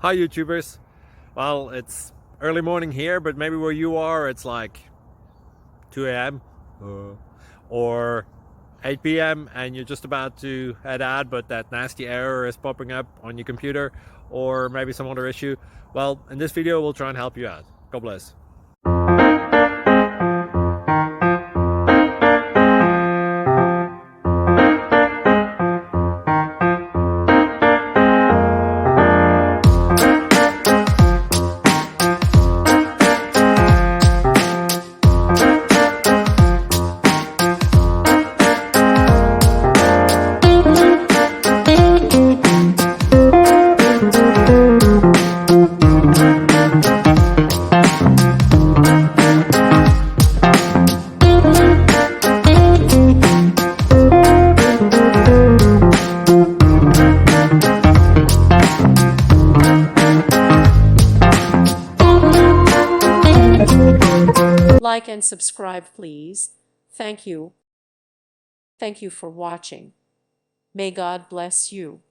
Hi YouTubers. Well, it's early morning here, but maybe where you are it's like 2 a.m. or 8 p.m. and you're just about to head out, but that nasty error is popping up on your computer, or maybe some other issue. Well, in this video we'll try and help you out. God bless. Like and subscribe, please. Thank you. Thank you for watching. May God bless you.